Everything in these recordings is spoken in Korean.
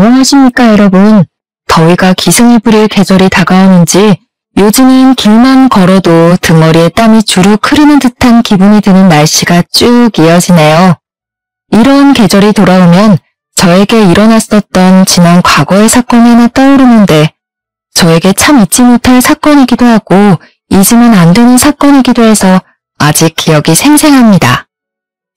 안녕하십니까 여러분. 더위가 기승을 부릴 계절이 다가오는지 요즘은 길만 걸어도 등허리에 땀이 주룩 흐르는 듯한 기분이 드는 날씨가 쭉 이어지네요. 이런 계절이 돌아오면 저에게 일어났었던 지난 과거의 사건이 하나 떠오르는데 저에게 참 잊지 못할 사건이기도 하고 잊으면 안 되는 사건이기도 해서 아직 기억이 생생합니다.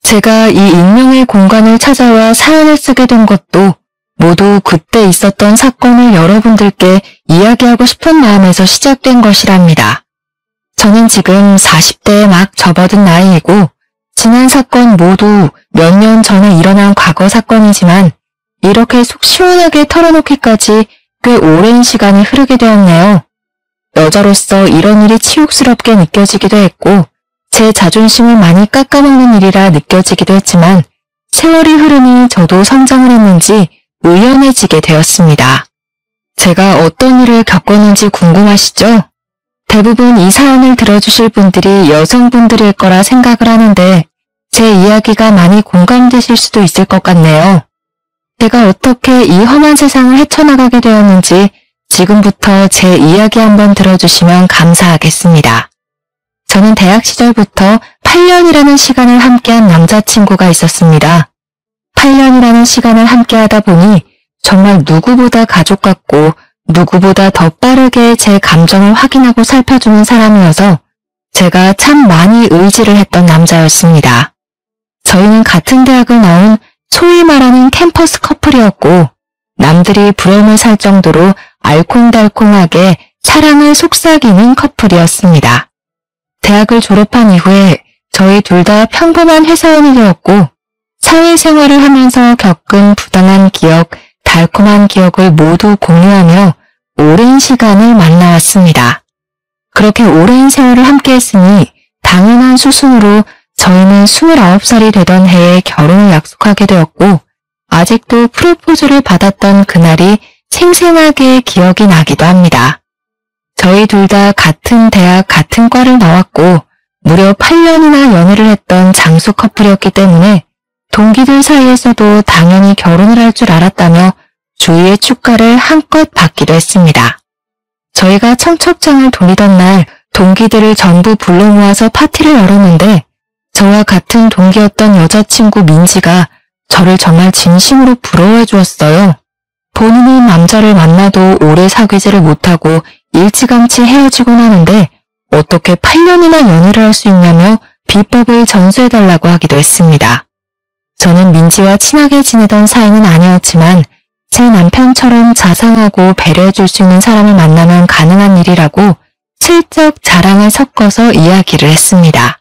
제가 이 익명의 공간을 찾아와 사연을 쓰게 된 것도 모두 그때 있었던 사건을 여러분들께 이야기하고 싶은 마음에서 시작된 것이랍니다. 저는 지금 40대에 막 접어든 나이이고 지난 사건 모두 몇 년 전에 일어난 과거 사건이지만 이렇게 속 시원하게 털어놓기까지 꽤 오랜 시간이 흐르게 되었네요. 여자로서 이런 일이 치욕스럽게 느껴지기도 했고 제 자존심을 많이 깎아먹는 일이라 느껴지기도 했지만 세월이 흐르니 저도 성장을 했는지 의연해지게 되었습니다. 제가 어떤 일을 겪었는지 궁금하시죠? 대부분 이 사연을 들어주실 분들이 여성분들일 거라 생각을 하는데 제 이야기가 많이 공감되실 수도 있을 것 같네요. 제가 어떻게 이 험한 세상을 헤쳐나가게 되었는지 지금부터 제 이야기 한번 들어주시면 감사하겠습니다. 저는 대학 시절부터 8년이라는 시간을 함께한 남자친구가 있었습니다. 8년이라는 시간을 함께하다 보니 정말 누구보다 가족 같고 누구보다 더 빠르게 제 감정을 확인하고 살펴주는 사람이어서 제가 참 많이 의지를 했던 남자였습니다. 저희는 같은 대학을 나온 소위 말하는 캠퍼스 커플이었고 남들이 부러움을 살 정도로 알콩달콩하게 사랑을 속삭이는 커플이었습니다. 대학을 졸업한 이후에 저희 둘 다 평범한 회사원이 되었고 사회생활을 하면서 겪은 부당한 기억, 달콤한 기억을 모두 공유하며 오랜 시간을 만나왔습니다. 그렇게 오랜 세월을 함께했으니 당연한 수순으로 저희는 29살이 되던 해에 결혼을 약속하게 되었고 아직도 프로포즈를 받았던 그날이 생생하게 기억이 나기도 합니다. 저희 둘 다 같은 대학 같은 과를 나왔고 무려 8년이나 연애를 했던 장수 커플이었기 때문에 동기들 사이에서도 당연히 결혼을 할 줄 알았다며 주위의 축가를 한껏 받기도 했습니다. 저희가 청첩장을 돌리던 날 동기들을 전부 불러 모아서 파티를 열었는데 저와 같은 동기였던 여자친구 민지가 저를 정말 진심으로 부러워해 주었어요. 본인은 남자를 만나도 오래 사귀지를 못하고 일찌감치 헤어지곤 하는데 어떻게 8년이나 연애를 할 수 있냐며 비법을 전수해달라고 하기도 했습니다. 저는 민지와 친하게 지내던 사이는 아니었지만 제 남편처럼 자상하고 배려해줄 수 있는 사람을 만나면 가능한 일이라고 슬쩍 자랑을 섞어서 이야기를 했습니다.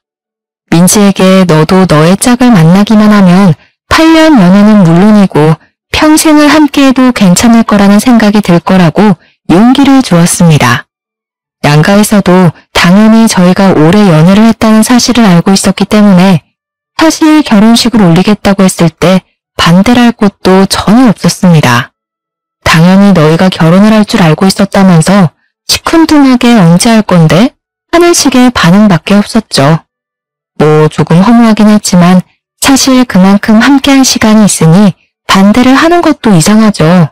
민지에게 너도 너의 짝을 만나기만 하면 8년 연애는 물론이고 평생을 함께해도 괜찮을 거라는 생각이 들 거라고 용기를 주었습니다. 양가에서도 당연히 저희가 오래 연애를 했다는 사실을 알고 있었기 때문에 사실 결혼식을 올리겠다고 했을 때 반대를 할 곳도 전혀 없었습니다. 당연히 너희가 결혼을 할 줄 알고 있었다면서 시큰둥하게 언제 할 건데? 하는 식의 반응밖에 없었죠. 뭐 조금 허무하긴 했지만 사실 그만큼 함께한 시간이 있으니 반대를 하는 것도 이상하죠.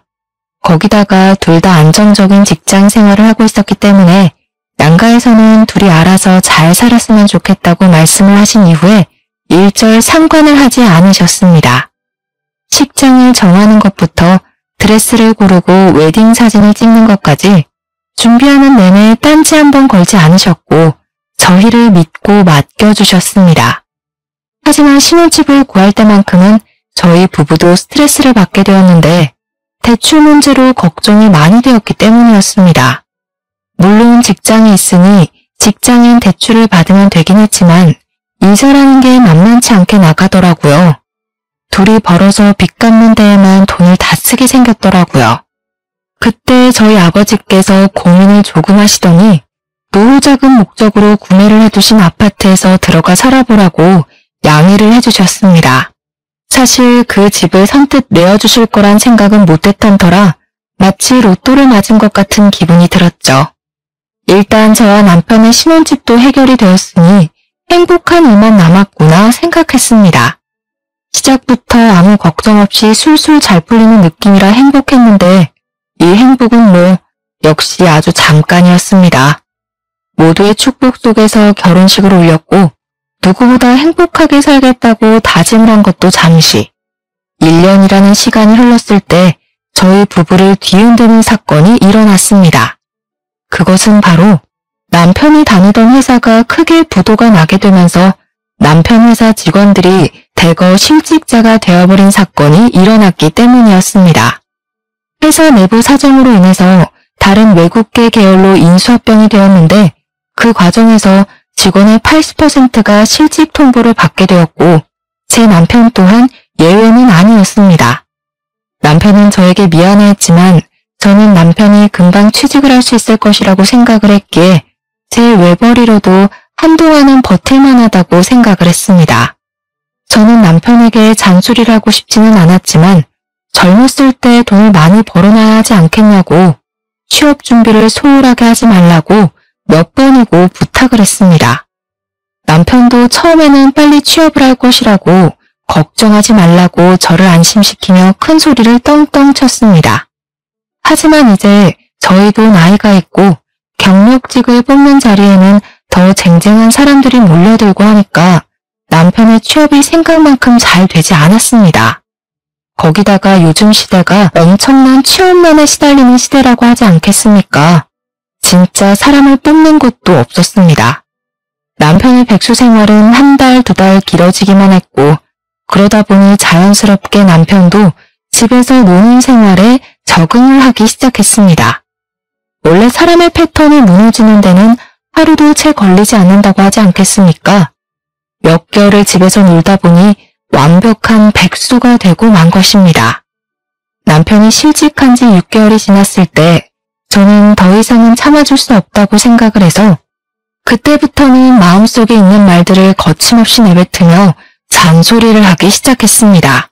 거기다가 둘 다 안정적인 직장 생활을 하고 있었기 때문에 양가에서는 둘이 알아서 잘 살았으면 좋겠다고 말씀을 하신 이후에 일절 상관을 하지 않으셨습니다. 식장을 정하는 것부터 드레스를 고르고 웨딩 사진을 찍는 것까지 준비하는 내내 딴지 한번 걸지 않으셨고 저희를 믿고 맡겨주셨습니다. 하지만 신혼집을 구할 때만큼은 저희 부부도 스트레스를 받게 되었는데 대출 문제로 걱정이 많이 되었기 때문이었습니다. 물론 직장이 있으니 직장인 대출을 받으면 되긴 했지만 이자라는 게 만만치 않게 나가더라고요. 둘이 벌어서 빚 갚는 데에만 돈을 다 쓰게 생겼더라고요. 그때 저희 아버지께서 고민을 조금 하시더니 노후자금 목적으로 구매를 해두신 아파트에서 들어가 살아보라고 양해를 해주셨습니다. 사실 그 집을 선뜻 내어주실 거란 생각은 못했던 터라 마치 로또를 맞은 것 같은 기분이 들었죠. 일단 저와 남편의 신혼집도 해결이 되었으니 행복한 일만 남았구나 생각했습니다. 시작부터 아무 걱정 없이 술술 잘 풀리는 느낌이라 행복했는데 이 행복은 역시 아주 잠깐이었습니다. 모두의 축복 속에서 결혼식을 올렸고 누구보다 행복하게 살겠다고 다짐을 한 것도 잠시. 1년이라는 시간이 흘렀을 때 저희 부부를 뒤흔드는 사건이 일어났습니다. 그것은 바로 남편이 다니던 회사가 크게 부도가 나게 되면서 남편 회사 직원들이 대거 실직자가 되어버린 사건이 일어났기 때문이었습니다. 회사 내부 사정으로 인해서 다른 외국계 계열로 인수합병이 되었는데 그 과정에서 직원의 80%가 실직 통보를 받게 되었고 제 남편 또한 예외는 아니었습니다. 남편은 저에게 미안해했지만 저는 남편이 금방 취직을 할 수 있을 것이라고 생각을 했기에 제 외벌이로도 한동안은 버틸만하다고 생각을 했습니다. 저는 남편에게 잔소리를 하고 싶지는 않았지만 젊었을 때 돈을 많이 벌어놔야 하지 않겠냐고 취업 준비를 소홀하게 하지 말라고 몇 번이고 부탁을 했습니다. 남편도 처음에는 빨리 취업을 할 것이라고 걱정하지 말라고 저를 안심시키며 큰 소리를 떵떵 쳤습니다. 하지만 이제 저희도 나이가 있고 경력직을 뽑는 자리에는 더 쟁쟁한 사람들이 몰려들고 하니까 남편의 취업이 생각만큼 잘 되지 않았습니다. 거기다가 요즘 시대가 엄청난 취업난에 시달리는 시대라고 하지 않겠습니까? 진짜 사람을 뽑는 곳도 없었습니다. 남편의 백수 생활은 한 달, 두 달 길어지기만 했고 그러다 보니 자연스럽게 남편도 집에서 노는 생활에 적응을 하기 시작했습니다. 원래 사람의 패턴이 무너지는 데는 하루도 채 걸리지 않는다고 하지 않겠습니까? 몇 개월을 집에서 놀다 보니 완벽한 백수가 되고 만 것입니다. 남편이 실직한 지 6개월이 지났을 때 저는 더 이상은 참아줄 수 없다고 생각을 해서 그때부터는 마음속에 있는 말들을 거침없이 내뱉으며 잔소리를 하기 시작했습니다.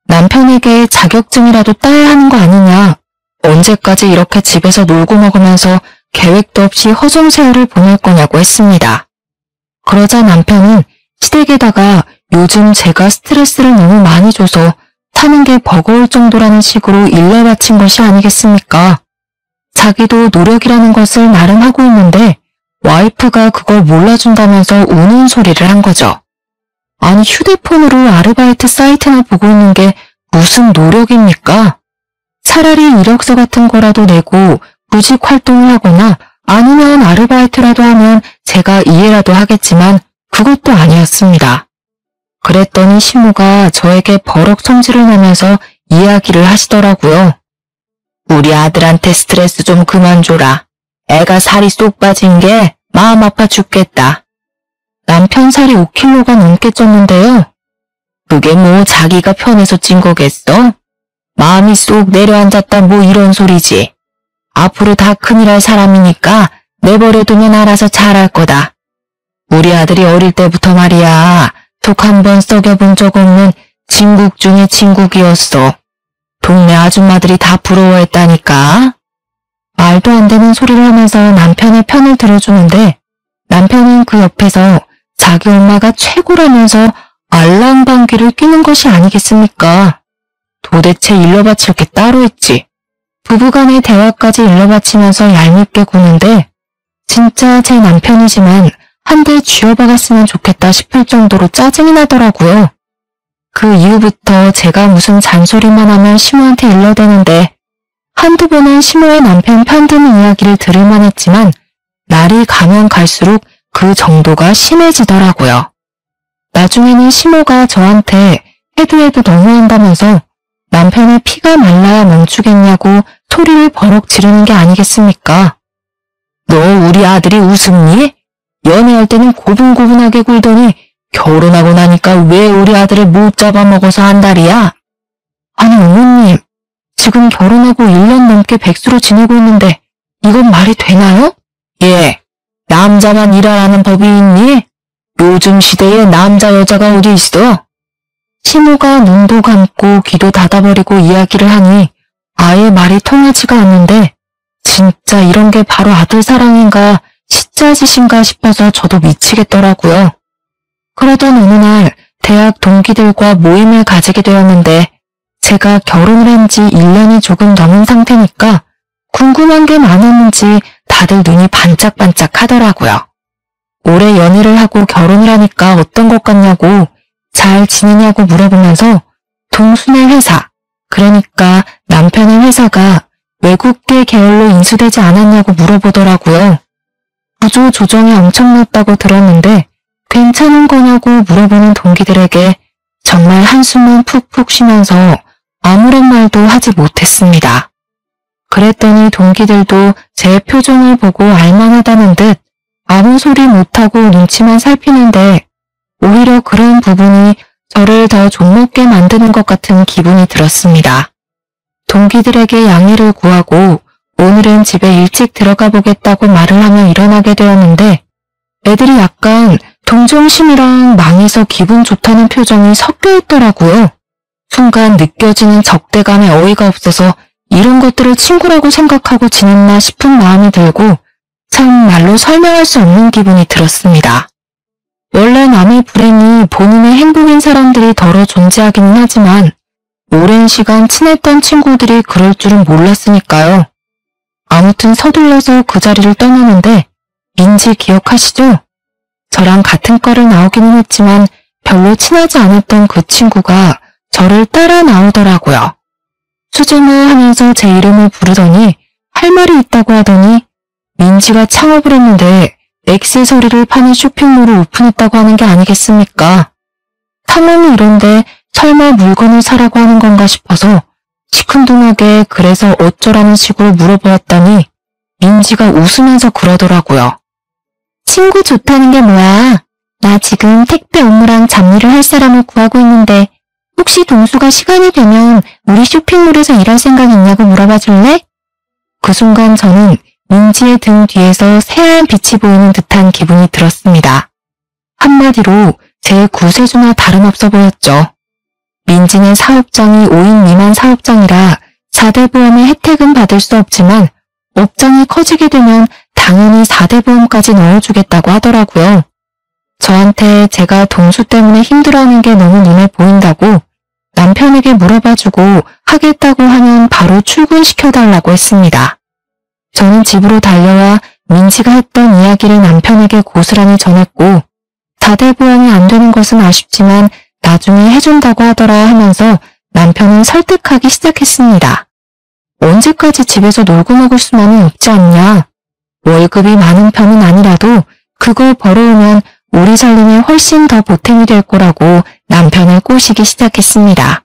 남편에게 자격증이라도 따야 하는 거 아니냐, 언제까지 이렇게 집에서 놀고 먹으면서 계획도 없이 허송세월을 보낼 거냐고 했습니다. 그러자 남편은 시댁에다가 요즘 제가 스트레스를 너무 많이 줘서 사는 게 버거울 정도라는 식으로 일러 바친 것이 아니겠습니까? 자기도 노력이라는 것을 나름 하고 있는데 와이프가 그걸 몰라준다면서 우는 소리를 한 거죠. 아니 휴대폰으로 아르바이트 사이트나 보고 있는 게 무슨 노력입니까? 차라리 이력서 같은 거라도 내고 구직 활동을 하거나 아니면 아르바이트라도 하면 제가 이해라도 하겠지만 그것도 아니었습니다. 그랬더니 시모가 저에게 버럭 성질을 내면서 이야기를 하시더라고요. 우리 아들한테 스트레스 좀 그만 줘라. 애가 살이 쏙 빠진 게 마음 아파 죽겠다. 남편 살이 5kg가 넘게 쪘는데요. 그게 뭐 자기가 편해서 찐 거겠어? 마음이 쏙 내려앉았다 뭐 이런 소리지. 앞으로 다 큰일 할 사람이니까 내버려두면 알아서 잘할 거다. 우리 아들이 어릴 때부터 말이야. 속 한번 썩여본 적 없는 진국 중에 진국이었어. 동네 아줌마들이 다 부러워했다니까. 말도 안 되는 소리를 하면서 남편의 편을 들어주는데 남편은 그 옆에서 자기 엄마가 최고라면서 알랑방귀를 뀌는 것이 아니겠습니까? 도대체 일러바칠 게 따로 있지. 부부간의 대화까지 일러바치면서 얄밉게 구는데 진짜 제 남편이지만 한 대 쥐어박았으면 좋겠다 싶을 정도로 짜증이 나더라고요. 그 이후부터 제가 무슨 잔소리만 하면 시모한테 일러대는데 한두 번은 시모의 남편 편드는 이야기를 들을만 했지만 날이 가면 갈수록 그 정도가 심해지더라고요. 나중에는 시모가 저한테 해도 너무한다면서 남편의 피가 말라야 멈추겠냐고 소리를 버럭 지르는 게 아니겠습니까? 너 우리 아들이 우습니? 연애할 때는 고분고분하게 굴더니 결혼하고 나니까 왜 우리 아들을 못 잡아먹어서 한달이야? 아니 어머님, 지금 결혼하고 1년 넘게 백수로 지내고 있는데 이건 말이 되나요? 예, 남자만 일하라는 법이 있니? 요즘 시대에 남자 여자가 어디 있어? 시모가 눈도 감고 귀도 닫아버리고 이야기를 하니 아예 말이 통하지가 않는데 진짜 이런 게 바로 아들 사랑인가 시짜짓인가 싶어서 저도 미치겠더라고요. 그러던 어느 날 대학 동기들과 모임을 가지게 되었는데 제가 결혼을 한 지 1년이 조금 넘은 상태니까 궁금한 게 많았는지 다들 눈이 반짝반짝 하더라고요. 올해 연애를 하고 결혼을 하니까 어떤 것 같냐고, 잘 지내냐고 물어보면서 동순의 회사, 그러니까 남편의 회사가 외국계 계열로 인수되지 않았냐고 물어보더라고요. 구조 조정이 엄청났다고 들었는데 괜찮은 거냐고 물어보는 동기들에게 정말 한숨만 푹푹 쉬면서 아무런 말도 하지 못했습니다. 그랬더니 동기들도 제 표정을 보고 알만하다는 듯 아무 소리 못하고 눈치만 살피는데 오히려 그런 부분이 저를 더 좀먹게 만드는 것 같은 기분이 들었습니다. 동기들에게 양해를 구하고 오늘은 집에 일찍 들어가 보겠다고 말을 하며 일어나게 되었는데 애들이 약간 동정심이랑 망해서 기분 좋다는 표정이 섞여 있더라고요. 순간 느껴지는 적대감에 어이가 없어서 이런 것들을 친구라고 생각하고 지냈나 싶은 마음이 들고 참 말로 설명할 수 없는 기분이 들었습니다. 원래 남의 불행이 본인의 행복인 사람들이 덜어 존재하기는 하지만 오랜 시간 친했던 친구들이 그럴 줄은 몰랐으니까요. 아무튼 서둘러서 그 자리를 떠나는데 민지 기억하시죠? 저랑 같은 과를 나오기는 했지만 별로 친하지 않았던 그 친구가 저를 따라 나오더라고요. 수정을 하면서 제 이름을 부르더니 할 말이 있다고 하더니 민지가 창업을 했는데 액세서리를 파는 쇼핑몰을 오픈했다고 하는 게 아니겠습니까? 상황이 이런데 설마 물건을 사라고 하는 건가 싶어서 시큰둥하게 그래서 어쩌라는 식으로 물어보았더니 민지가 웃으면서 그러더라고요. 친구 좋다는 게 뭐야? 나 지금 택배 업무랑 잡일을 할 사람을 구하고 있는데 혹시 동수가 시간이 되면 우리 쇼핑몰에서 일할 생각 있냐고 물어봐 줄래? 그 순간 저는 민지의 등 뒤에서 새하얀 빛이 보이는 듯한 기분이 들었습니다. 한마디로 제 구세주나 다름없어 보였죠. 민지는 사업장이 5인 미만 사업장이라 4대 보험의 혜택은 받을 수 없지만 업장이 커지게 되면 당연히 4대 보험까지 넣어주겠다고 하더라고요. 저한테 제가 동수 때문에 힘들어하는 게 너무 눈에 보인다고 남편에게 물어봐주고 하겠다고 하면 바로 출근시켜달라고 했습니다. 저는 집으로 달려와 민지가 했던 이야기를 남편에게 고스란히 전했고 4대 보험이 안 되는 것은 아쉽지만 나중에 해준다고 하더라 하면서 남편은 설득하기 시작했습니다. 언제까지 집에서 놀고 먹을 수만은 없지 않냐. 월급이 많은 편은 아니라도 그거 벌어오면 우리 살림에 훨씬 더 보탬이 될 거라고 남편을 꼬시기 시작했습니다.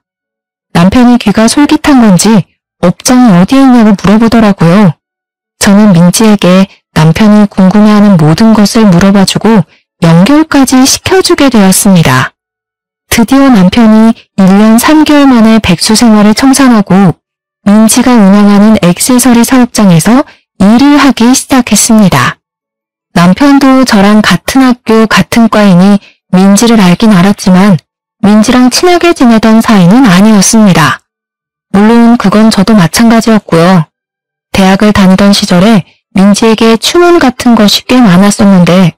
남편이 귀가 솔깃한 건지 업장이 어디에 있냐고 물어보더라고요. 저는 민지에게 남편이 궁금해하는 모든 것을 물어봐주고 연결까지 시켜주게 되었습니다. 드디어 남편이 1년 3개월 만에 백수 생활을 청산하고 민지가 운영하는 액세서리 사업장에서 일을 하기 시작했습니다. 남편도 저랑 같은 학교 같은 과이니 민지를 알긴 알았지만 민지랑 친하게 지내던 사이는 아니었습니다. 물론 그건 저도 마찬가지였고요. 대학을 다니던 시절에 민지에게 추문 같은 것이 꽤 많았었는데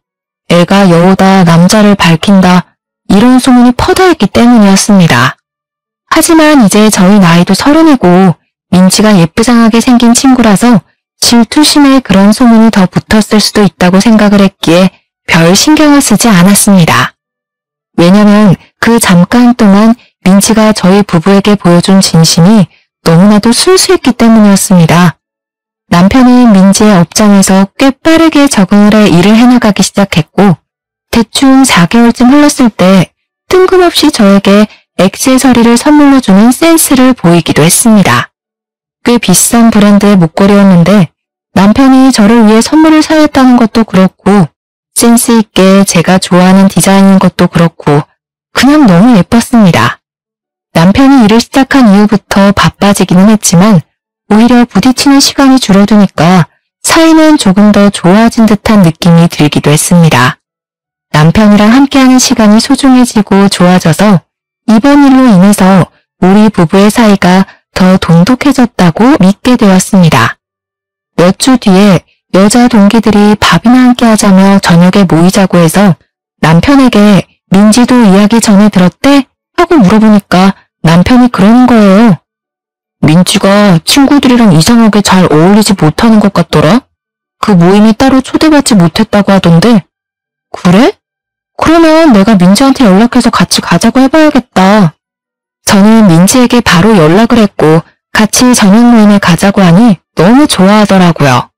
애가 여우다 남자를 밝힌다 이런 소문이 퍼져있기 때문이었습니다. 하지만 이제 저희 나이도 30이고 민지가 예쁘장하게 생긴 친구라서 질투심에 그런 소문이 더 붙었을 수도 있다고 생각을 했기에 별 신경을 쓰지 않았습니다. 왜냐면 그 잠깐 동안 민지가 저희 부부에게 보여준 진심이 너무나도 순수했기 때문이었습니다. 남편이 민지의 업장에서 꽤 빠르게 적응을 해 일을 해나가기 시작했고 대충 4개월쯤 흘렀을 때 뜬금없이 저에게 액세서리를 선물로 주는 센스를 보이기도 했습니다. 꽤 비싼 브랜드의 목걸이였는데 남편이 저를 위해 선물을 사왔다는 것도 그렇고 센스 있게 제가 좋아하는 디자인인 것도 그렇고 그냥 너무 예뻤습니다. 남편이 일을 시작한 이후부터 바빠지기는 했지만 오히려 부딪히는 시간이 줄어드니까 사이는 조금 더 좋아진 듯한 느낌이 들기도 했습니다. 남편이랑 함께하는 시간이 소중해지고 좋아져서 이번 일로 인해서 우리 부부의 사이가 더 돈독해졌다고 믿게 되었습니다. 몇 주 뒤에 여자 동기들이 밥이나 함께 하자며 저녁에 모이자고 해서 남편에게 민지도 이야기 전에 들었대? 하고 물어보니까 남편이 그러는 거예요. 민지가 친구들이랑 이상하게 잘 어울리지 못하는 것 같더라? 그 모임에 따로 초대받지 못했다고 하던데. 그래? 그러면 내가 민지한테 연락해서 같이 가자고 해봐야겠다. 저는 민지에게 바로 연락을 했고 같이 저녁 모임에 가자고 하니 너무 좋아하더라고요.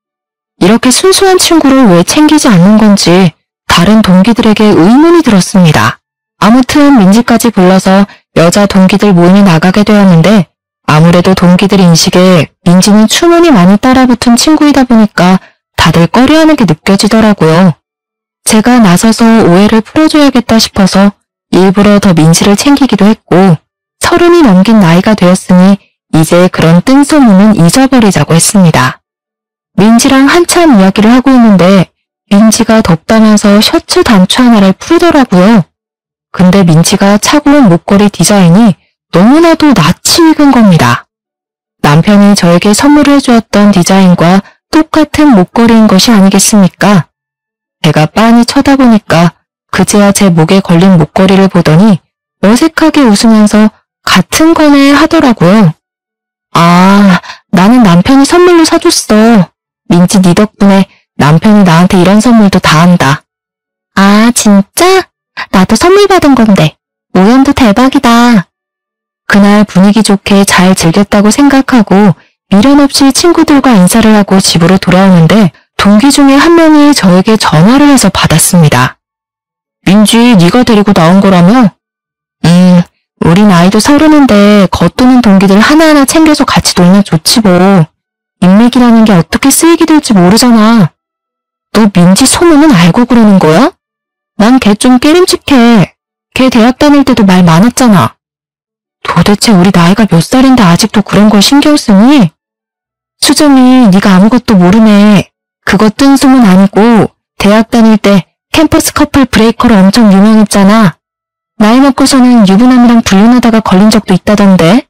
이렇게 순수한 친구를 왜 챙기지 않는 건지 다른 동기들에게 의문이 들었습니다. 아무튼 민지까지 불러서 여자 동기들 모임에 나가게 되었는데 아무래도 동기들 인식에 민지는 추문이 많이 따라붙은 친구이다 보니까 다들 꺼려하는 게 느껴지더라고요. 제가 나서서 오해를 풀어줘야겠다 싶어서 일부러 더 민지를 챙기기도 했고 30이 넘긴 나이가 되었으니 이제 그런 뜬소문은 잊어버리자고 했습니다. 민지랑 한참 이야기를 하고 있는데 민지가 덕담하면서 셔츠 단추 하나를 풀더라고요. 근데 민지가 차고 온 목걸이 디자인이 너무나도 낯이 익은 겁니다. 남편이 저에게 선물을 해주었던 디자인과 똑같은 목걸이인 것이 아니겠습니까? 제가 빤히 쳐다보니까 그제야 제 목에 걸린 목걸이를 보더니 어색하게 웃으면서 같은 거네 하더라고요. 아, 나는 남편이 선물로 사줬어. 민지 네 덕분에 남편이 나한테 이런 선물도 다 한다. 아, 진짜? 나도 선물 받은 건데. 우연도 대박이다. 그날 분위기 좋게 잘 즐겼다고 생각하고 미련 없이 친구들과 인사를 하고 집으로 돌아오는데 동기 중에 한 명이 저에게 전화를 해서 받았습니다. 민지, 네가 데리고 나온 거라며? 우리 나이도 30인데 겉도는 동기들 하나하나 챙겨서 같이 놀면 좋지 뭐. 인맥이라는 게 어떻게 쓰이게 될지 모르잖아. 너 민지 소문은 알고 그러는 거야? 난 걔 좀 깨림칙해. 걔 대학 다닐 때도 말 많았잖아. 도대체 우리 나이가 몇 살인데 아직도 그런 걸 신경 쓰니? 수정이 네가 아무것도 모르네. 그거 뜬 소문 아니고 대학 다닐 때 캠퍼스 커플 브레이커로 엄청 유명했잖아. 나이 먹고서는 유부남이랑 불륜하다가 걸린 적도 있다던데.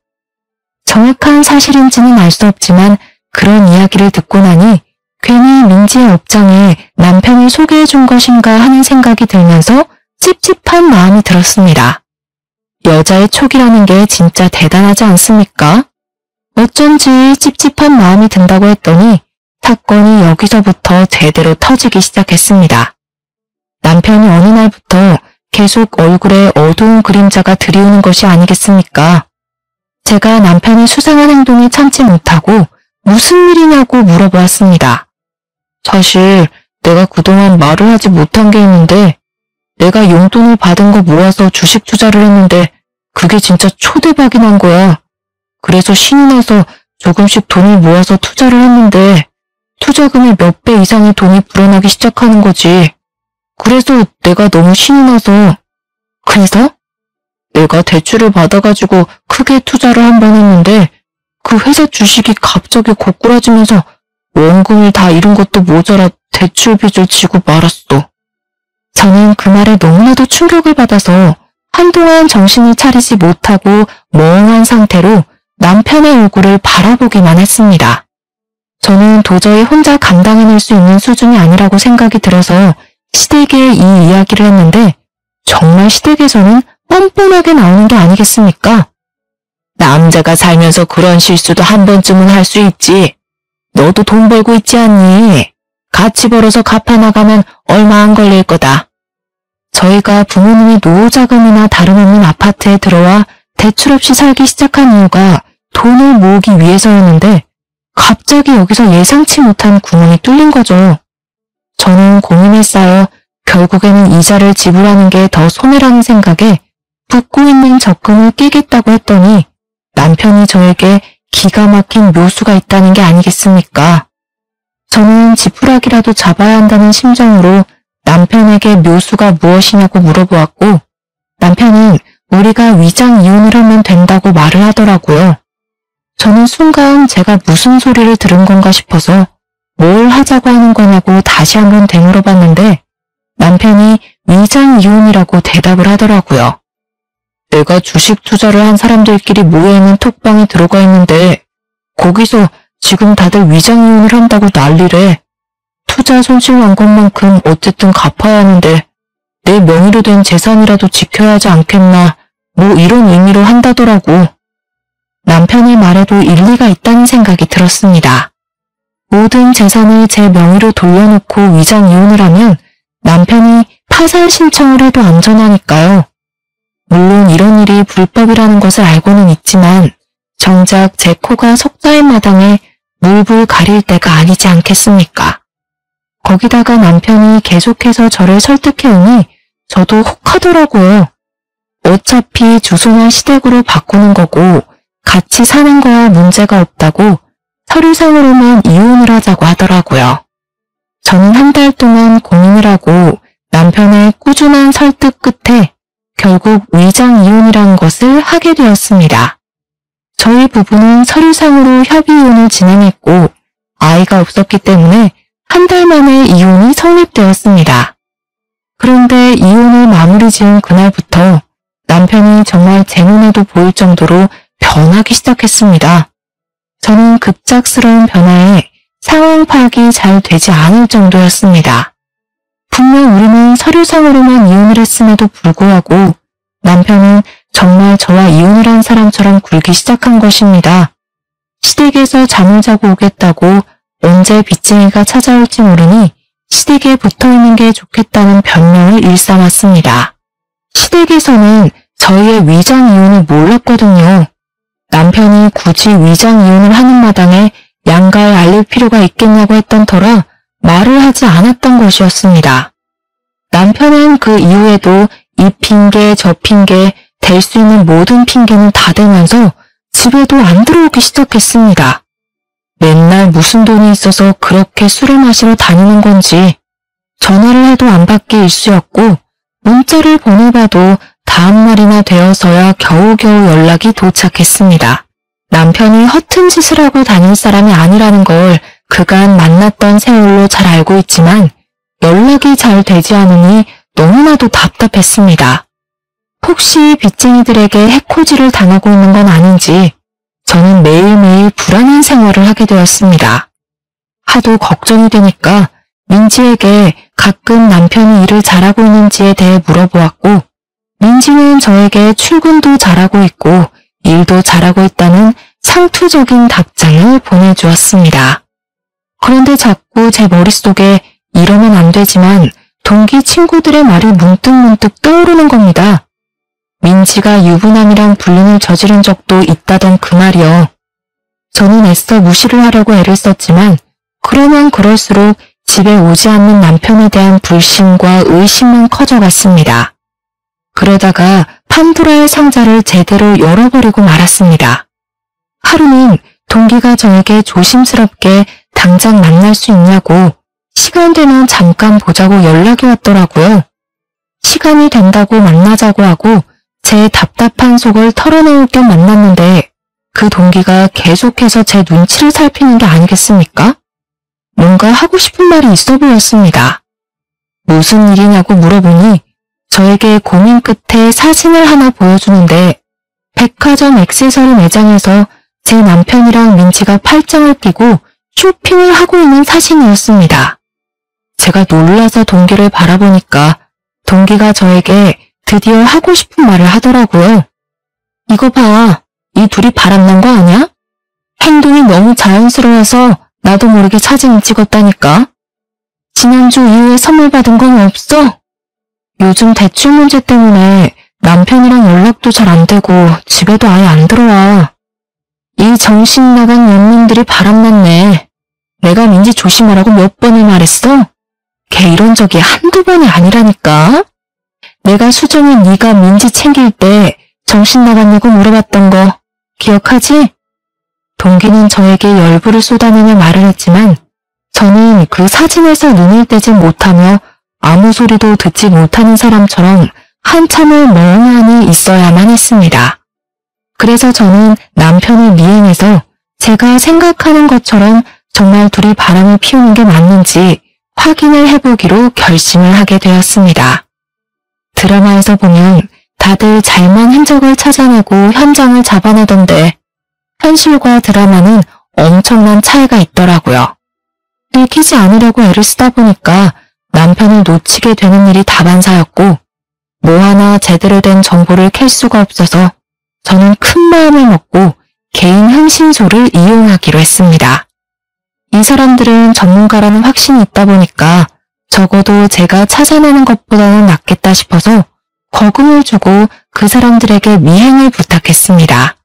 정확한 사실인지는 알 수 없지만 그런 이야기를 듣고 나니 괜히 민지의 업장에 남편이 소개해준 것인가 하는 생각이 들면서 찝찝한 마음이 들었습니다. 여자의 촉이라는 게 진짜 대단하지 않습니까? 어쩐지 찝찝한 마음이 든다고 했더니 사건이 여기서부터 제대로 터지기 시작했습니다. 남편이 어느 날부터 계속 얼굴에 어두운 그림자가 드리우는 것이 아니겠습니까? 제가 남편이 수상한 행동이 참지 못하고 무슨 일이냐고 물어보았습니다. 사실 내가 그동안 말을 하지 못한 게 있는데 내가 용돈을 받은 거 모아서 주식 투자를 했는데 그게 진짜 초대박이 난 거야. 그래서 신이 나서 조금씩 돈을 모아서 투자를 했는데 투자금의 몇 배 이상의 돈이 불어나기 시작하는 거지. 그래서 내가 너무 신이 나서 그래서 내가 대출을 받아가지고 크게 투자를 한 번 했는데 그 회사 주식이 갑자기 고꾸라지면서 원금을 다 잃은 것도 모자라 대출 빚을 지고 말았어. 저는 그 말에 너무나도 충격을 받아서 한동안 정신을 차리지 못하고 멍한 상태로 남편의 얼굴을 바라보기만 했습니다. 저는 도저히 혼자 감당해낼 수 있는 수준이 아니라고 생각이 들어서 시댁에 이 이야기를 했는데 정말 시댁에서는 뻔뻔하게 나오는 게 아니겠습니까? 남자가 살면서 그런 실수도 한 번쯤은 할 수 있지. 너도 돈 벌고 있지 않니? 같이 벌어서 갚아나가면 얼마 안 걸릴 거다. 저희가 부모님이 노후자금이나 다름없는 아파트에 들어와 대출 없이 살기 시작한 이유가 돈을 모으기 위해서였는데 갑자기 여기서 예상치 못한 구멍이 뚫린 거죠. 저는 고민에 쌓여 결국에는 이자를 지불하는 게 더 손해라는 생각에 붓고 있는 적금을 깨겠다고 했더니 남편이 저에게 기가 막힌 묘수가 있다는 게 아니겠습니까? 저는 지푸라기라도 잡아야 한다는 심정으로 남편에게 묘수가 무엇이냐고 물어보았고 남편은 우리가 위장 이혼을 하면 된다고 말을 하더라고요. 저는 순간 제가 무슨 소리를 들은 건가 싶어서 뭘 하자고 하는 거냐고 다시 한번 되물어봤는데 남편이 위장 이혼이라고 대답을 하더라고요. 내가 주식 투자를 한 사람들끼리 모여있는 톡방에 들어가 있는데 거기서 지금 다들 위장 이혼을 한다고 난리래. 투자 손실 난 것만큼 어쨌든 갚아야 하는데 내 명의로 된 재산이라도 지켜야 하지 않겠나, 뭐 이런 의미로 한다더라고. 남편의 말에도 일리가 있다는 생각이 들었습니다. 모든 재산을 제 명의로 돌려놓고 위장 이혼을 하면 남편이 파산 신청을 해도 안전하니까요. 물론 이런 일이 불법이라는 것을 알고는 있지만 정작 제 코가 석자의 마당에 물불 가릴 때가 아니지 않겠습니까? 거기다가 남편이 계속해서 저를 설득해오니 저도 혹하더라고요. 어차피 주소나 시댁으로 바꾸는 거고 같이 사는 거야 문제가 없다고 서류상으로만 이혼을 하자고 하더라고요. 저는 한 달 동안 고민을 하고 남편의 꾸준한 설득 끝에 결국 위장 이혼이라는 것을 하게 되었습니다. 저희 부부는 서류상으로 협의이혼을 진행했고 아이가 없었기 때문에 한 달 만에 이혼이 성립되었습니다. 그런데 이혼을 마무리 지은 그날부터 남편이 정말 제 눈에도 보일 정도로 변하기 시작했습니다. 저는 급작스러운 변화에 상황 파악이 잘 되지 않을 정도였습니다. 분명 우리는 서류상으로만 이혼을 했음에도 불구하고 남편은 정말 저와 이혼을 한 사람처럼 굴기 시작한 것입니다. 시댁에서 잠을 자고 오겠다고 언제 빚쟁이가 찾아올지 모르니 시댁에 붙어있는 게 좋겠다는 변명을 일삼았습니다. 시댁에서는 저희의 위장 이혼을 몰랐거든요. 남편이 굳이 위장 이혼을 하는 마당에 양가에 알릴 필요가 있겠냐고 했던 터라 말을 하지 않았던 것이었습니다. 남편은 그 이후에도 이 핑계 저 핑계 댈 수 있는 모든 핑계는 다 대면서 집에도 안 들어오기 시작했습니다. 맨날 무슨 돈이 있어서 그렇게 술을 마시러 다니는 건지 전화를 해도 안 받기 일쑤였고 문자를 보내봐도 다음 날이나 되어서야 겨우겨우 연락이 도착했습니다. 남편이 허튼 짓을 하고 다닐 사람이 아니라는 걸 그간 만났던 세월로 잘 알고 있지만 연락이 잘 되지 않으니 너무나도 답답했습니다. 혹시 빚쟁이들에게 해코지를 당하고 있는 건 아닌지 저는 매일매일 불안한 생활을 하게 되었습니다. 하도 걱정이 되니까 민지에게 가끔 남편이 일을 잘하고 있는지에 대해 물어보았고 민지는 저에게 출근도 잘하고 있고 일도 잘하고 있다는 상투적인 답장을 보내주었습니다. 그런데 자꾸 제 머릿속에 이러면 안 되지만 동기 친구들의 말이 문득문득 떠오르는 겁니다. 민지가 유부남이랑 불륜을 저지른 적도 있다던 그 말이요. 저는 애써 무시를 하려고 애를 썼지만 그러면 그럴수록 집에 오지 않는 남편에 대한 불신과 의심만 커져갔습니다. 그러다가 판도라의 상자를 제대로 열어버리고 말았습니다. 하루는 동기가 저에게 조심스럽게 당장 만날 수 있냐고 시간 되면 잠깐 보자고 연락이 왔더라고요. 시간이 된다고 만나자고 하고 제 답답한 속을 털어놓을 겸 만났는데 그 동기가 계속해서 제 눈치를 살피는 게 아니겠습니까? 뭔가 하고 싶은 말이 있어 보였습니다. 무슨 일이냐고 물어보니 저에게 고민 끝에 사진을 하나 보여주는데 백화점 액세서리 매장에서 제 남편이랑 민지가 팔짱을 끼고 쇼핑을 하고 있는 사진이었습니다. 제가 놀라서 동기를 바라보니까 동기가 저에게 드디어 하고 싶은 말을 하더라고요. 이거 봐, 이 둘이 바람난 거 아니야? 행동이 너무 자연스러워서 나도 모르게 사진을 찍었다니까. 지난주 이후에 선물 받은 건 없어? 요즘 대출 문제 때문에 남편이랑 연락도 잘 안 되고 집에도 아예 안 들어와. 이 정신 나간 연민들이 바람났네. 내가 민지 조심하라고 몇 번을 말했어? 걔 이런 적이 한두 번이 아니라니까. 내가 수정이 네가 민지 챙길 때 정신 나갔냐고 물어봤던 거 기억하지? 동기는 저에게 열불을 쏟아내며 말을 했지만 저는 그 사진에서 눈을 떼지 못하며 아무 소리도 듣지 못하는 사람처럼 한참을 멍하니 있어야만 했습니다. 그래서 저는 남편을 미행해서 제가 생각하는 것처럼 정말 둘이 바람을 피우는 게 맞는지 확인을 해보기로 결심을 하게 되었습니다. 드라마에서 보면 다들 잘만 흔적을 찾아내고 현장을 잡아내던데 현실과 드라마는 엄청난 차이가 있더라고요. 들키지 않으려고 애를 쓰다 보니까 남편을 놓치게 되는 일이 다반사였고 뭐 하나 제대로 된 정보를 캘 수가 없어서 저는 큰 마음을 먹고 개인 흥신소를 이용하기로 했습니다. 이 사람들은 전문가라는 확신이 있다 보니까 적어도 제가 찾아내는 것보다는 낫겠다 싶어서 거금을 주고 그 사람들에게 미행을 부탁했습니다.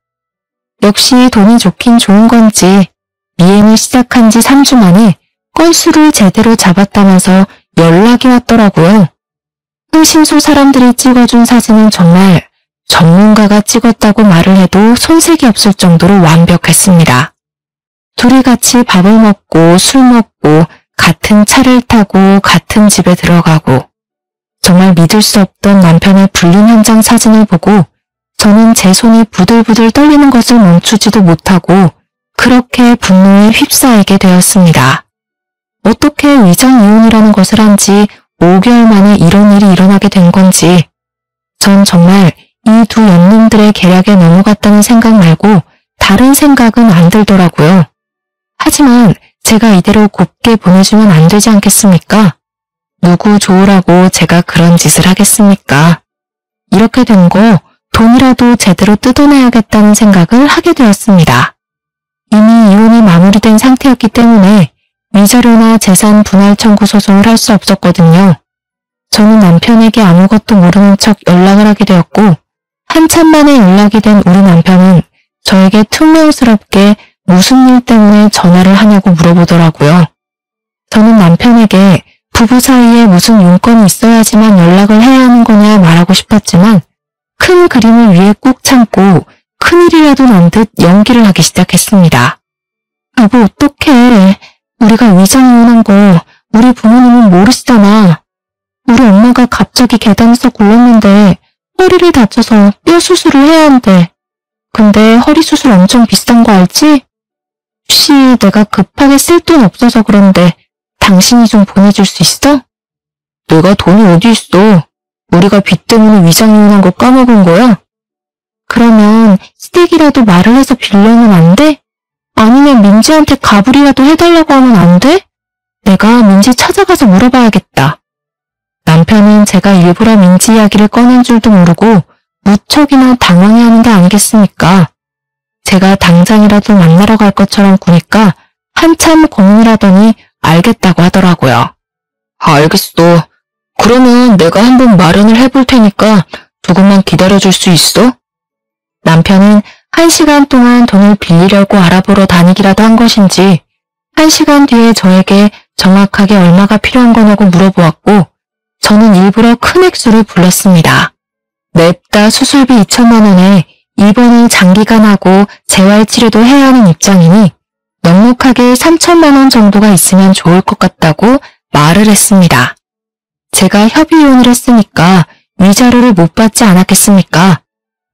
역시 돈이 좋긴 좋은 건지 미행을 시작한 지 3주 만에 건수를 제대로 잡았다면서 연락이 왔더라고요. 흥신소 사람들이 찍어준 사진은 정말 전문가가 찍었다고 말을 해도 손색이 없을 정도로 완벽했습니다. 둘이 같이 밥을 먹고 술 먹고 같은 차를 타고 같은 집에 들어가고 정말 믿을 수 없던 남편의 불륜 현장 사진을 보고 저는 제 손이 부들부들 떨리는 것을 멈추지도 못하고 그렇게 분노에 휩싸이게 되었습니다. 어떻게 위장 이혼이라는 것을 한 지 5개월 만에 이런 일이 일어나게 된 건지 전 정말 이 두 연놈들의 계략에 넘어갔다는 생각 말고 다른 생각은 안 들더라고요. 하지만 제가 이대로 곱게 보내주면 안 되지 않겠습니까? 누구 좋으라고 제가 그런 짓을 하겠습니까? 이렇게 된 거 돈이라도 제대로 뜯어내야겠다는 생각을 하게 되었습니다. 이미 이혼이 마무리된 상태였기 때문에 위자료나 재산 분할 청구 소송을 할 수 없었거든요. 저는 남편에게 아무것도 모르는 척 연락을 하게 되었고 한참 만에 연락이 된 우리 남편은 저에게 퉁명스럽게 무슨 일 때문에 전화를 하냐고 물어보더라고요. 저는 남편에게 부부 사이에 무슨 용건이 있어야지만 연락을 해야 하는 거냐 말하고 싶었지만 큰 그림을 위해 꾹 참고 큰일이라도 난 듯 연기를 하기 시작했습니다. 여보 어떡해. 우리가 위장이혼한 거 우리 부모님은 모르시잖아. 우리 엄마가 갑자기 계단에서 굴렀는데 허리를 다쳐서 뼈 수술을 해야 한대. 근데 허리 수술 엄청 비싼 거 알지? 혹시 내가 급하게 쓸 돈 없어서 그런데 당신이 좀 보내줄 수 있어? 내가 돈이 어디 있어. 우리가 빚 때문에 위장이혼한 거 까먹은 거야? 그러면 시댁이라도 말을 해서 빌려면 안 돼? 아니면 민지한테 가불이라도 해달라고 하면 안 돼? 내가 민지 찾아가서 물어봐야겠다. 남편은 제가 일부러 민지 이야기를 꺼낸 줄도 모르고 무척이나 당황해하는 게 아니겠습니까? 제가 당장이라도 만나러 갈 것처럼 구니까 한참 고민을 하더니 알겠다고 하더라고요. 알겠어. 그러면 내가 한번 마련을 해볼 테니까 조금만 기다려줄 수 있어? 남편은 1시간 동안 돈을 빌리려고 알아보러 다니기라도 한 것인지 1시간 뒤에 저에게 정확하게 얼마가 필요한 거냐고 물어보았고 저는 일부러 큰 액수를 불렀습니다. 냅다 수술비 2천만 원에 입원을 장기간 하고 재활치료도 해야 하는 입장이니 넉넉하게 3천만 원 정도가 있으면 좋을 것 같다고 말을 했습니다. 제가 협의이혼을 했으니까 위자료를 못 받지 않았겠습니까?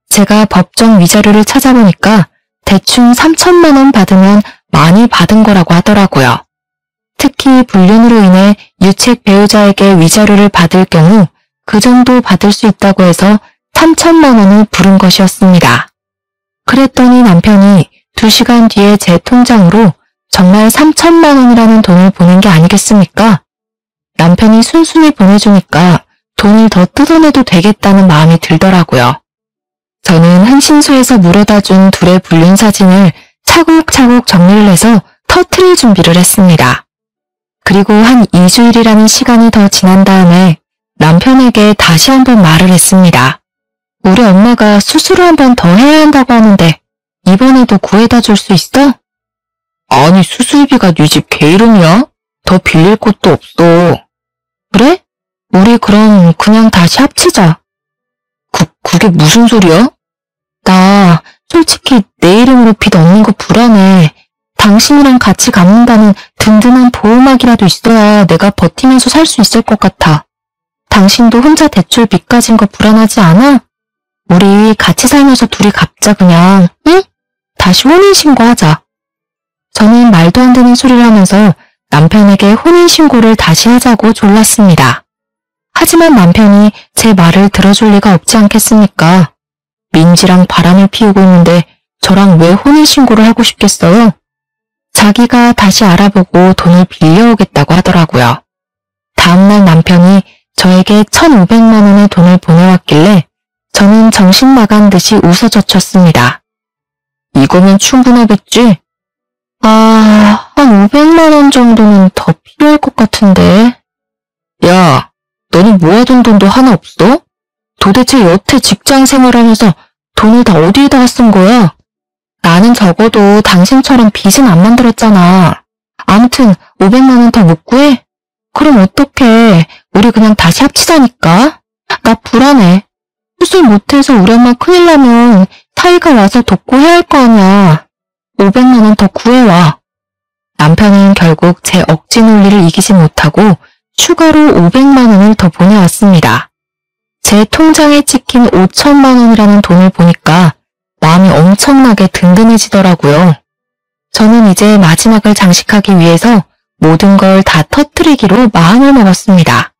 제가 법정 위자료를 찾아보니까 대충 3천만 원 받으면 많이 받은 거라고 하더라고요. 특히 불륜으로 인해 유책 배우자에게 위자료를 받을 경우 그 정도 받을 수 있다고 해서 3천만 원을 부른 것이었습니다. 그랬더니 남편이 2시간 뒤에 제 통장으로 정말 3천만 원이라는 돈을 보낸 게 아니겠습니까? 남편이 순순히 보내주니까 돈을 더 뜯어내도 되겠다는 마음이 들더라고요. 저는 흥신소에서 물어다 준 둘의 불륜 사진을 차곡차곡 정리를 해서 터트릴 준비를 했습니다. 그리고 한 2주일이라는 시간이 더 지난 다음에 남편에게 다시 한번 말을 했습니다. 우리 엄마가 수술을 한 번 더 해야 한다고 하는데 이번에도 구해다 줄 수 있어? 아니 수술비가 네 집 개 이름이야? 더 빌릴 곳도 없어. 그래? 우리 그럼 그냥 다시 합치자. 그게 무슨 소리야? 나 솔직히 내 이름으로 빚 얻는 거 불안해. 당신이랑 같이 갚는다는 든든한 보호막이라도 있어야 내가 버티면서 살 수 있을 것 같아. 당신도 혼자 대출 빚 가진 거 불안하지 않아? 우리 같이 살면서 둘이 갚자 그냥, 응? 다시 혼인신고하자. 저는 말도 안 되는 소리를 하면서 남편에게 혼인신고를 다시 하자고 졸랐습니다. 하지만 남편이 제 말을 들어줄 리가 없지 않겠습니까? 민지랑 바람을 피우고 있는데 저랑 왜 혼인신고를 하고 싶겠어요? 자기가 다시 알아보고 돈을 빌려오겠다고 하더라고요. 다음날 남편이 저에게 1,500만 원의 돈을 보내왔길래 저는 정신 나간 듯이 웃어젖혔습니다. 이거면 충분하겠지? 한 500만 원 정도는 더 필요할 것 같은데. 야, 너는 모아둔 돈도 하나 없어? 도대체 여태 직장 생활하면서 돈을 다 어디에다가 쓴 거야? 나는 적어도 당신처럼 빚은 안 만들었잖아. 아무튼 500만 원 더 못 구해? 그럼 어떡해. 우리 그냥 다시 합치자니까. 나 불안해. 수술 못해서 우리 엄마 큰일 나면 사이가 와서 돕고 해야 할 거 아니야. 500만 원 더 구해와. 남편은 결국 제 억지 논리를 이기지 못하고 추가로 500만 원을 더 보내왔습니다. 제 통장에 찍힌 5천만 원이라는 돈을 보니까 마음이 엄청나게 든든해지더라고요. 저는 이제 마지막을 장식하기 위해서 모든 걸 다 터뜨리기로 마음을 먹었습니다.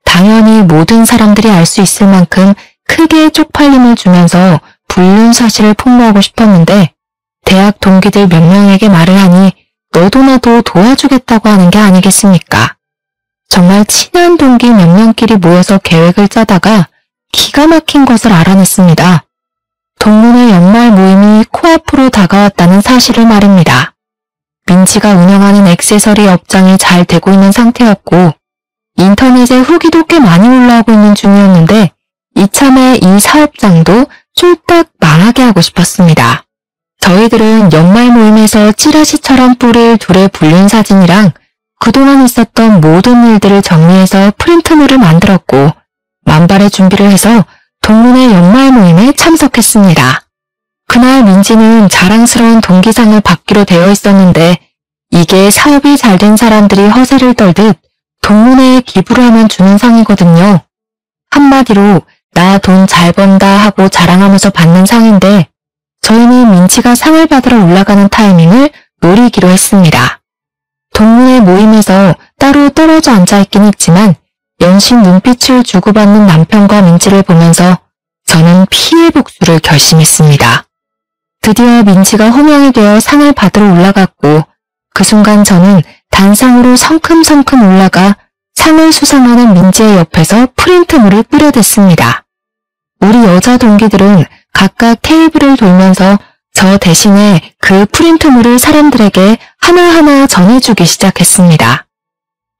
당연히 모든 사람들이 알 수 있을 만큼 크게 쪽팔림을 주면서 불륜 사실을 폭로하고 싶었는데 대학 동기들 몇 명에게 말을 하니 너도 나도 도와주겠다고 하는 게 아니겠습니까? 정말 친한 동기 몇 명끼리 모여서 계획을 짜다가 기가 막힌 것을 알아냈습니다. 동문회 연말 모임이 코앞으로 다가왔다는 사실을 말입니다. 민지가 운영하는 액세서리 업장이 잘 되고 있는 상태였고 인터넷에 후기도 꽤 많이 올라오고 있는 중이었는데 이참에 이 사업장도 쫄딱 망하게 하고 싶었습니다. 저희들은 연말 모임에서 찌라시처럼 뿌릴 둘의 불륜 사진이랑 그동안 있었던 모든 일들을 정리해서 프린트물을 만들었고 만발의 준비를 해서 동문회 연말 모임에 참석했습니다. 그날 민지는 자랑스러운 동기상을 받기로 되어 있었는데 이게 사업이 잘 된 사람들이 허세를 떨듯 동문회에 기부를 하면 주는 상이거든요. 한마디로 나 돈 잘 번다 하고 자랑하면서 받는 상인데 저희는 민지가 상을 받으러 올라가는 타이밍을 노리기로 했습니다. 동문회 모임에서 따로 떨어져 앉아있긴 했지만 연신 눈빛을 주고받는 남편과 민지를 보면서 저는 피해 복수를 결심했습니다. 드디어 민지가 호명이 되어 상을 받으러 올라갔고 그 순간 저는 단상으로 성큼성큼 올라가 상을 수상하는 민지의 옆에서 프린트물을 뿌려댔습니다. 우리 여자 동기들은 각각 테이블을 돌면서 저 대신에 그 프린트물을 사람들에게 하나하나 전해주기 시작했습니다.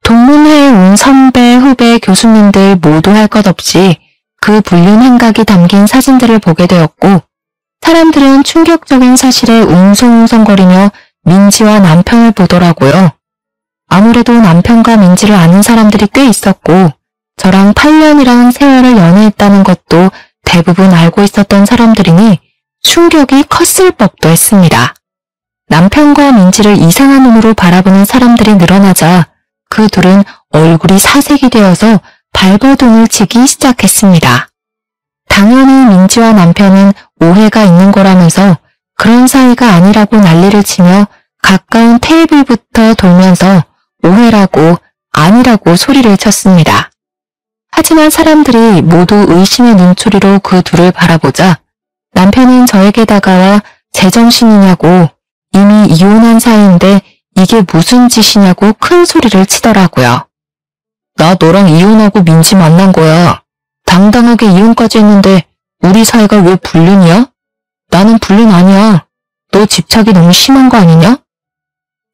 동문회에 온 선배, 후배, 교수님들 모두 할 것 없이 그 불륜 행각이 담긴 사진들을 보게 되었고 사람들은 충격적인 사실에 웅성웅성거리며 민지와 남편을 보더라고요. 아무래도 남편과 민지를 아는 사람들이 꽤 있었고 저랑 8년이란 세월을 연애했다는 것도 대부분 알고 있었던 사람들이니 충격이 컸을 법도 했습니다. 남편과 민지를 이상한 눈으로 바라보는 사람들이 늘어나자 그 둘은 얼굴이 사색이 되어서 발버둥을 치기 시작했습니다. 당연히 민지와 남편은 오해가 있는 거라면서 그런 사이가 아니라고 난리를 치며 가까운 테이블부터 돌면서 오해라고 아니라고 소리를 쳤습니다. 하지만 사람들이 모두 의심의 눈초리로 그 둘을 바라보자 남편은 저에게 다가와 제정신이냐고 이미 이혼한 사이인데 이게 무슨 짓이냐고 큰 소리를 치더라고요. 나 너랑 이혼하고 민지 만난 거야. 당당하게 이혼까지 했는데 우리 사이가 왜 불륜이야? 나는 불륜 아니야. 너 집착이 너무 심한 거 아니냐?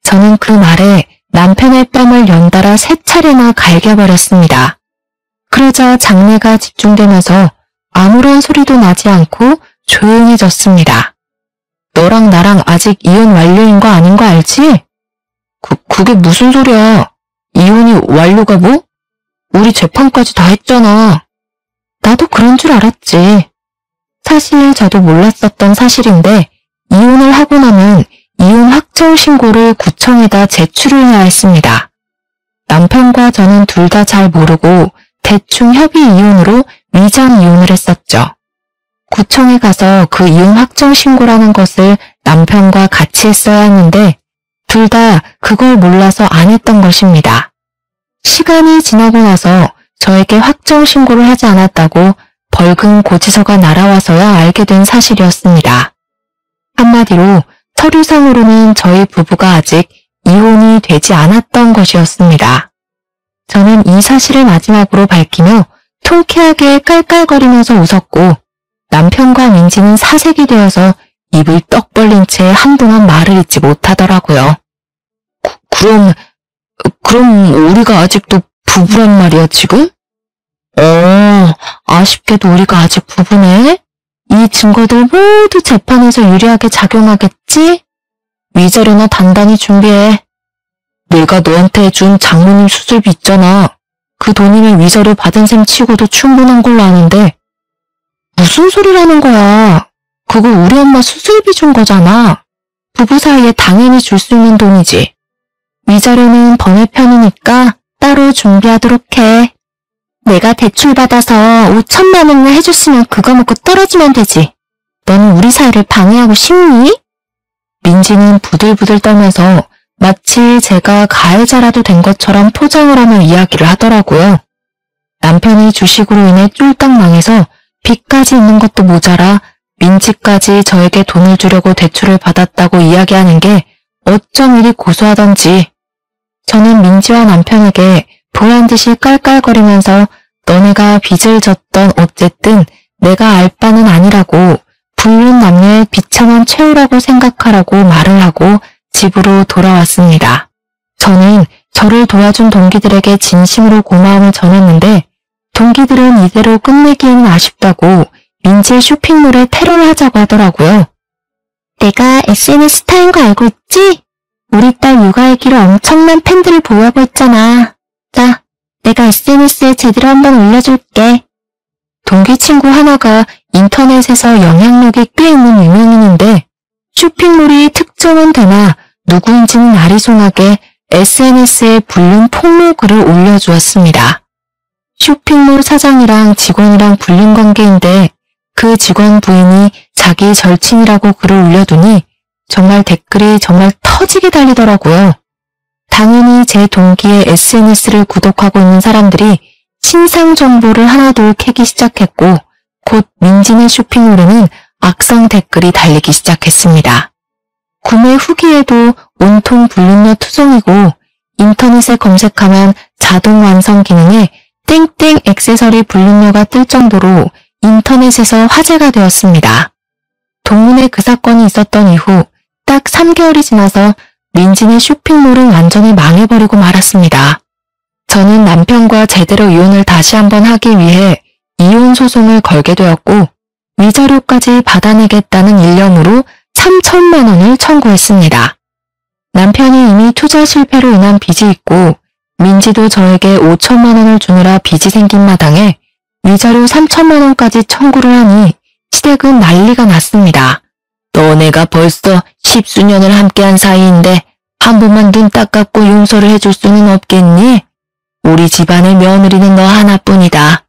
저는 그 말에 남편의 뺨을 연달아 3차례나 갈겨버렸습니다. 그러자 장내가 집중되면서 아무런 소리도 나지 않고 조용해졌습니다. 너랑 나랑 아직 이혼 완료인 거 아닌 거 알지? 그게 무슨 소리야? 이혼이 완료가 뭐? 우리 재판까지 다 했잖아. 나도 그런 줄 알았지. 사실 저도 몰랐었던 사실인데 이혼을 하고 나면 이혼 확정 신고를 구청에다 제출을 해야 했습니다. 남편과 저는 둘 다 잘 모르고 대충 협의 이혼으로 위장 이혼을 했었죠. 구청에 가서 그 이혼 확정 신고라는 것을 남편과 같이 했어야 했는데 둘 다 그걸 몰라서 안 했던 것입니다. 시간이 지나고 나서 저에게 확정 신고를 하지 않았다고 벌금 고지서가 날아와서야 알게 된 사실이었습니다. 한마디로 서류상으로는 저희 부부가 아직 이혼이 되지 않았던 것이었습니다. 저는 이 사실을 마지막으로 밝히며 통쾌하게 깔깔거리면서 웃었고 남편과 민지는 사색이 되어서 입을 떡 벌린 채 한동안 말을 잇지 못하더라고요. 그럼 우리가 아직도 부부란 말이야, 지금? 아쉽게도 우리가 아직 부부네? 이 증거들 모두 재판에서 유리하게 작용하겠지? 위자료나 단단히 준비해. 내가 너한테 준 장모님 수술비 있잖아. 그 돈이면 위자료 받은 셈 치고도 충분한 걸로 아는데. 무슨 소리라는 거야. 그거 우리 엄마 수술비 준 거잖아. 부부 사이에 당연히 줄 수 있는 돈이지. 위자료는 번외편이니까 따로 준비하도록 해. 내가 대출받아서 5천만 원을 해줬으면 그거 먹고 떨어지면 되지. 너는 우리 사이를 방해하고 싶니? 민지는 부들부들 떨면서 마치 제가 가해자라도 된 것처럼 포장을 하며 이야기를 하더라고요. 남편이 주식으로 인해 쫄딱 망해서 빚까지 있는 것도 모자라 민지까지 저에게 돈을 주려고 대출을 받았다고 이야기하는 게 어쩜 이리 고소하던지. 저는 민지와 남편에게 보란듯이 깔깔거리면서 너네가 빚을 졌던 어쨌든 내가 알 바는 아니라고 불륜 남녀의 비참한 최후라고 생각하라고 말을 하고 집으로 돌아왔습니다. 저는 저를 도와준 동기들에게 진심으로 고마움을 전했는데 동기들은 이대로 끝내기에는 아쉽다고 민지의 쇼핑몰에 테러를 하자고 하더라고요. 내가 SNS 스타인 거 알고 있지? 우리 딸 육아일기를 엄청난 팬들을 보유하고 있잖아. 자, 내가 SNS에 제대로 한번 올려줄게. 동기 친구 하나가 인터넷에서 영향력이 꽤 있는 유명인인데 쇼핑몰이 특정은 되나 누구인지는 아리송하게 SNS에 불륜 폭로 글을 올려주었습니다. 쇼핑몰 사장이랑 직원이랑 불륜 관계인데 그 직원 부인이 자기 절친이라고 글을 올려두니 정말 댓글이 정말 터지게 달리더라고요. 당연히 제 동기의 SNS를 구독하고 있는 사람들이 신상 정보를 하나둘 캐기 시작했고 곧 민지네 쇼핑몰에는 악성 댓글이 달리기 시작했습니다. 구매 후기에도 온통 불륜녀 투성이고 인터넷에 검색하면 자동 완성 기능에 땡땡 액세서리 불륜녀가 뜰 정도로 인터넷에서 화제가 되었습니다. 동문회 그 사건이 있었던 이후 딱 3개월이 지나서 민지네 쇼핑몰은 완전히 망해버리고 말았습니다. 저는 남편과 제대로 이혼을 다시 한번 하기 위해 이혼 소송을 걸게 되었고 위자료까지 받아내겠다는 일념으로 3천만 원을 청구했습니다. 남편이 이미 투자 실패로 인한 빚이 있고 민지도 저에게 5천만 원을 주느라 빚이 생긴 마당에 위자료 3천만 원까지 청구를 하니 시댁은 난리가 났습니다. 너네가 벌써 10수년을 함께한 사이인데 한 번만 눈 딱 감고 용서를 해줄 수는 없겠니? 우리 집안의 며느리는 너 하나뿐이다.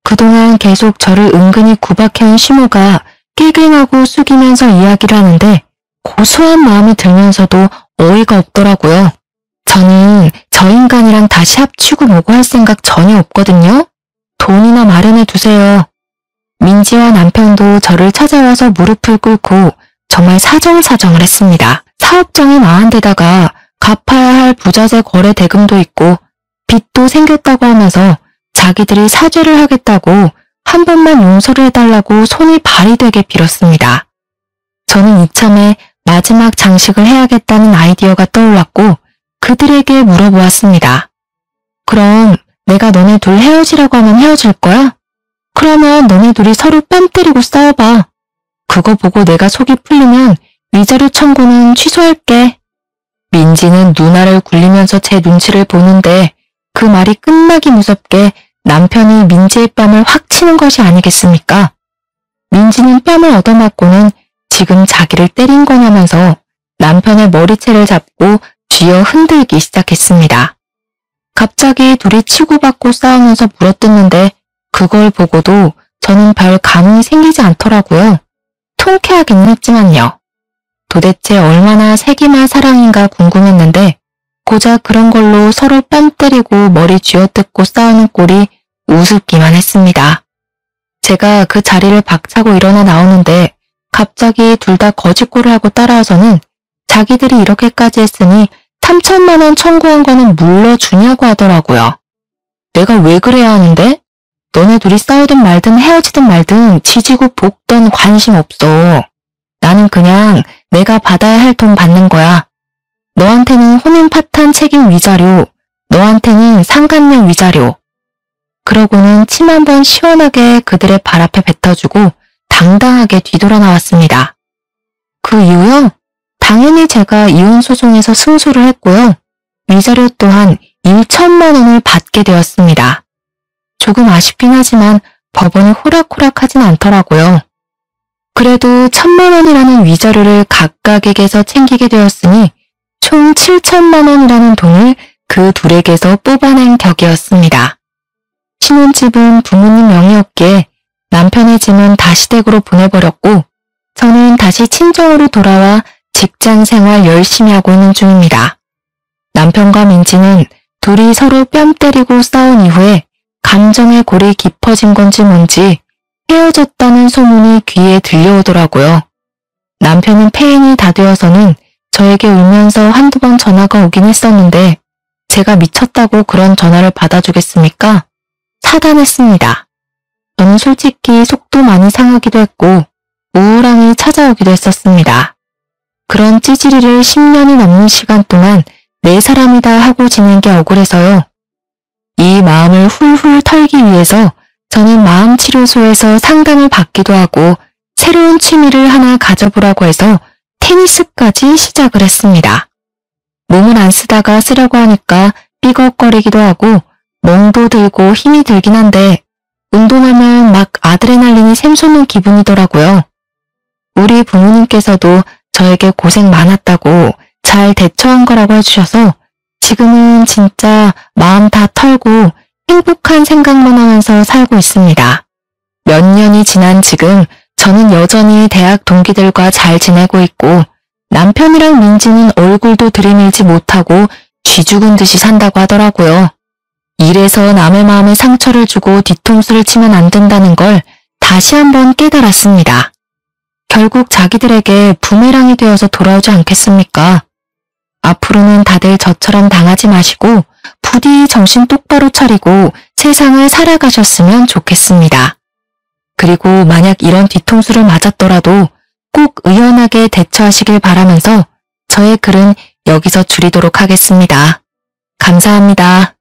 그동안 계속 저를 은근히 구박해온 시모가 깨갱하고 숙이면서 이야기를 하는데 고소한 마음이 들면서도 어이가 없더라고요. 저는 저 인간이랑 다시 합치고 뭐고 할 생각 전혀 없거든요. 돈이나 마련해 두세요. 민지와 남편도 저를 찾아와서 무릎을 꿇고 정말 사정사정을 했습니다. 사업장이 망한 데다가 갚아야 할 부자재 거래 대금도 있고 빚도 생겼다고 하면서 자기들이 사죄를 하겠다고 한 번만 용서를 해달라고 손이 발이 되게 빌었습니다. 저는 이참에 마지막 장식을 해야겠다는 아이디어가 떠올랐고 그들에게 물어보았습니다. 그럼 내가 너네 둘 헤어지라고 하면 헤어질 거야? 그러면 너네 둘이 서로 뺨 때리고 싸워봐. 그거 보고 내가 속이 풀리면 위자료 청구는 취소할게. 민지는 누나를 굴리면서 제 눈치를 보는데 그 말이 끝나기 무섭게 남편이 민지의 뺨을 확 치는 것이 아니겠습니까? 민지는 뺨을 얻어맞고는 지금 자기를 때린 거냐면서 남편의 머리채를 잡고 쥐어 흔들기 시작했습니다. 갑자기 둘이 치고받고 싸우면서 물어뜯는데 그걸 보고도 저는 별 감흥이 생기지 않더라고요. 통쾌하긴 했지만요. 도대체 얼마나 세기말 사랑인가 궁금했는데 고작 그런 걸로 서로 뺨 때리고 머리 쥐어뜯고 싸우는 꼴이 우습기만 했습니다. 제가 그 자리를 박차고 일어나 나오는데 갑자기 둘 다 거짓골을 하고 따라와서는 자기들이 이렇게까지 했으니 3천만 원 청구한 거는 물러주냐고 하더라고요. 내가 왜 그래야 하는데? 너네 둘이 싸우든 말든 헤어지든 말든 지지고 볶던 관심 없어. 나는 그냥 내가 받아야 할 돈 받는 거야. 너한테는 혼인 파탄 책임 위자료, 너한테는 상간녀 위자료. 그러고는 침 한 번 시원하게 그들의 발 앞에 뱉어주고 당당하게 뒤돌아 나왔습니다. 그 이후요? 당연히 제가 이혼소송에서 승소를 했고요. 위자료 또한 1천만 원을 받게 되었습니다. 조금 아쉽긴 하지만 법원이 호락호락하진 않더라고요. 그래도 1,000만 원이라는 위자료를 각각에게서 챙기게 되었으니 총 7천만 원이라는 돈을 그 둘에게서 뽑아낸 격이었습니다. 신혼집은 부모님 명의였기에 남편의 짐은 다시 댁으로 보내버렸고 저는 다시 친정으로 돌아와 직장 생활 열심히 하고 있는 중입니다. 남편과 민지는 둘이 서로 뺨 때리고 싸운 이후에 감정의 골이 깊어진 건지 뭔지 헤어졌다는 소문이 귀에 들려오더라고요. 남편은 폐인이 다 되어서는 저에게 울면서 한두 번 전화가 오긴 했었는데 제가 미쳤다고 그런 전화를 받아주겠습니까? 차단했습니다. 저는 솔직히 속도 많이 상하기도 했고 우울함이 찾아오기도 했었습니다. 그런 찌질이를 10년이 넘는 시간 동안 내 사람이다 하고 지낸 게 억울해서요. 이 마음을 훌훌 털기 위해서 저는 마음치료소에서 상담을 받기도 하고 새로운 취미를 하나 가져보라고 해서 테니스까지 시작을 했습니다. 몸을 안 쓰다가 쓰려고 하니까 삐걱거리기도 하고 멍도 들고 힘이 들긴 한데 운동하면 막 아드레날린이 샘솟는 기분이더라고요. 우리 부모님께서도 저에게 고생 많았다고 잘 대처한 거라고 해주셔서 지금은 진짜 마음 다 털고 행복한 생각만 하면서 살고 있습니다. 몇 년이 지난 지금 저는 여전히 대학 동기들과 잘 지내고 있고 남편이랑 민지는 얼굴도 들이밀지 못하고 쥐 죽은 듯이 산다고 하더라고요. 이래서 남의 마음에 상처를 주고 뒤통수를 치면 안 된다는 걸 다시 한번 깨달았습니다. 결국 자기들에게 부메랑이 되어서 돌아오지 않겠습니까? 앞으로는 다들 저처럼 당하지 마시고 부디 정신 똑바로 차리고 세상을 살아가셨으면 좋겠습니다. 그리고 만약 이런 뒤통수를 맞았더라도 꼭 의연하게 대처하시길 바라면서 저의 글은 여기서 줄이도록 하겠습니다. 감사합니다.